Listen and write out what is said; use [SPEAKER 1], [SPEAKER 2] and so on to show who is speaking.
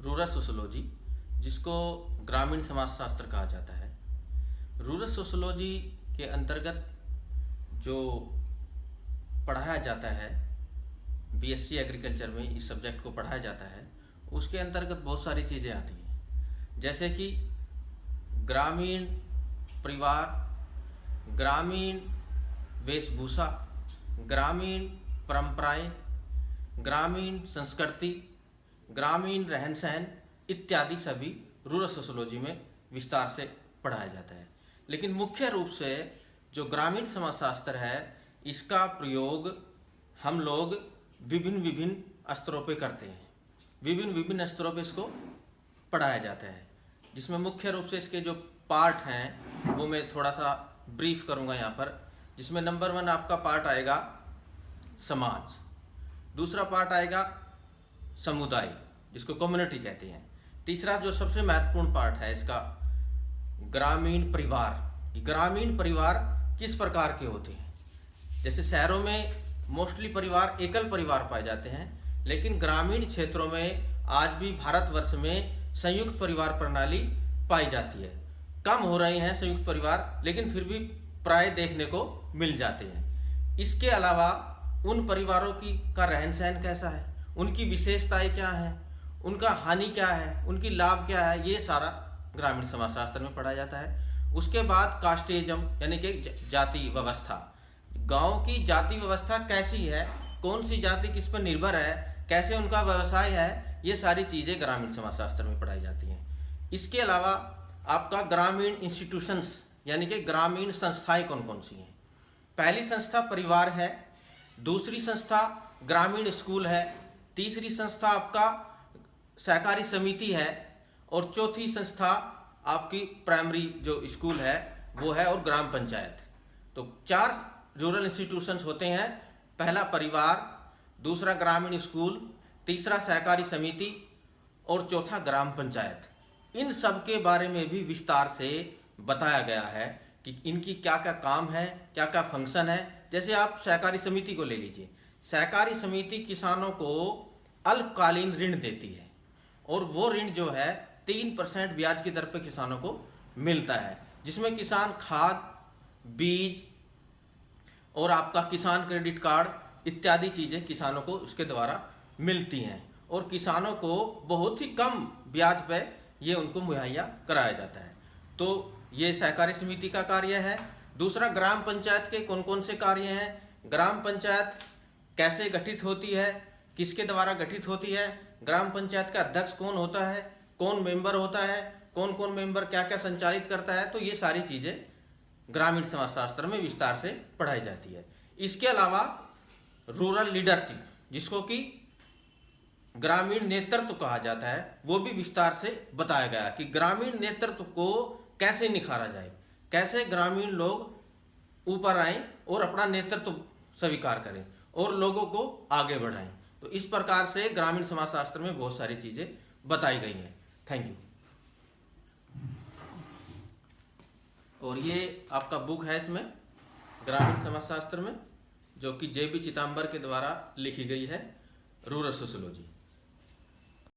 [SPEAKER 1] Rural sociology, जिसको ग्रामीण समाजशास्त्र कहा जाता है। रूरल सोशोलॉजी के अंतर्गत जो पढ़ाया जाता है, बीएससी एग्रीकल्चर में इस सब्जेक्ट को पढ़ाया जाता है, उसके अंतर्गत बहुत सारी चीज़ें आती हैं, जैसे कि ग्रामीण परिवार, ग्रामीण वेशभूषा, ग्रामीण परंपराएं, ग्रामीण संस्कृति, ग्रामीण रहन सहन इत्यादि सभी रूरल सोशोलॉजी में विस्तार से पढ़ाया जाता है। लेकिन मुख्य रूप से जो ग्रामीण समाजशास्त्र है, इसका प्रयोग हम लोग विभिन्न विभिन्न स्तरों पे करते हैं। विभिन्न विभिन्न स्तरों पे इसको पढ़ाया जाता है, जिसमें मुख्य रूप से इसके जो पार्ट हैं वो मैं थोड़ा सा ब्रीफ करूंगा यहाँ पर। जिसमें नंबर 1 आपका पार्ट आएगा समाज, दूसरा पार्ट आएगा समुदाय, जिसको कम्युनिटी कहते हैं, तीसरा जो सबसे महत्वपूर्ण पार्ट है इसका ग्रामीण परिवार। ग्रामीण परिवार किस प्रकार के होते हैं? जैसे शहरों में मोस्टली परिवार एकल परिवार पाए जाते हैं, लेकिन ग्रामीण क्षेत्रों में आज भी भारतवर्ष में संयुक्त परिवार प्रणाली पाई जाती है। कम हो रहे हैं संयुक्त परिवार, लेकिन फिर भी प्राय देखने को मिल जाते हैं। इसके अलावा उन परिवारों का रहन सहन कैसा है, उनकी विशेषताएं क्या हैं, उनका हानि क्या है, उनकी लाभ क्या है, ये सारा ग्रामीण समाजशास्त्र में पढ़ा जाता है। उसके बाद कास्टिज्म यानी कि जाति व्यवस्था, गांव की जाति व्यवस्था कैसी है, कौन सी जाति किस पर निर्भर है, कैसे उनका व्यवसाय है, ये सारी चीज़ें ग्रामीण समाजशास्त्र में पढ़ाई जाती हैं। इसके अलावा आपका ग्रामीण इंस्टीट्यूशंस यानी कि ग्रामीण संस्थाएं कौन कौन सी हैं। पहली संस्था परिवार है, दूसरी संस्था ग्रामीण स्कूल है, तीसरी संस्था आपका सहकारी समिति है, और चौथी संस्था आपकी प्राइमरी जो स्कूल है वो है, और ग्राम पंचायत। तो 4 रूरल इंस्टीट्यूशंस होते हैं। पहला परिवार, दूसरा ग्रामीण स्कूल, तीसरा सहकारी समिति और चौथा ग्राम पंचायत। इन सब के बारे में भी विस्तार से बताया गया है कि इनकी क्या क्या काम है, क्या क्या फंक्शन है। जैसे आप सहकारी समिति को ले लीजिए। सहकारी समिति किसानों को अल्पकालीन ऋण देती है, और वो ऋण जो है 3% ब्याज की दर पे किसानों को मिलता है, जिसमें किसान खाद, बीज और आपका किसान क्रेडिट कार्ड इत्यादि चीज़ें किसानों को उसके द्वारा मिलती हैं, और किसानों को बहुत ही कम ब्याज पे ये उनको मुहैया कराया जाता है। तो ये सहकारी समिति का कार्य है। दूसरा, ग्राम पंचायत के कौन कौन से कार्य हैं, ग्राम पंचायत कैसे गठित होती है, किसके द्वारा गठित होती है, ग्राम पंचायत का अध्यक्ष कौन होता है, कौन मेंबर होता है, कौन कौन मेंबर क्या क्या संचालित करता है, तो ये सारी चीज़ें ग्रामीण समाजशास्त्र में विस्तार से पढ़ाई जाती है। इसके अलावा रूरल लीडरशिप, जिसको कि ग्रामीण नेतृत्व कहा जाता है, वो भी विस्तार से बताया गया कि ग्रामीण नेतृत्व को कैसे निखारा जाए, कैसे ग्रामीण लोग ऊपर आएं और अपना नेतृत्व स्वीकार करें और लोगों को आगे बढ़ाएं। तो इस प्रकार से ग्रामीण समाजशास्त्र में बहुत सारी चीज़ें बताई गई हैं। Thank you. और ये आपका बुक है इसमें ग्रामीण समाजशास्त्र में, जो कि जे बी चिदंबर के द्वारा लिखी गई है, रूरल सोशोलॉजी।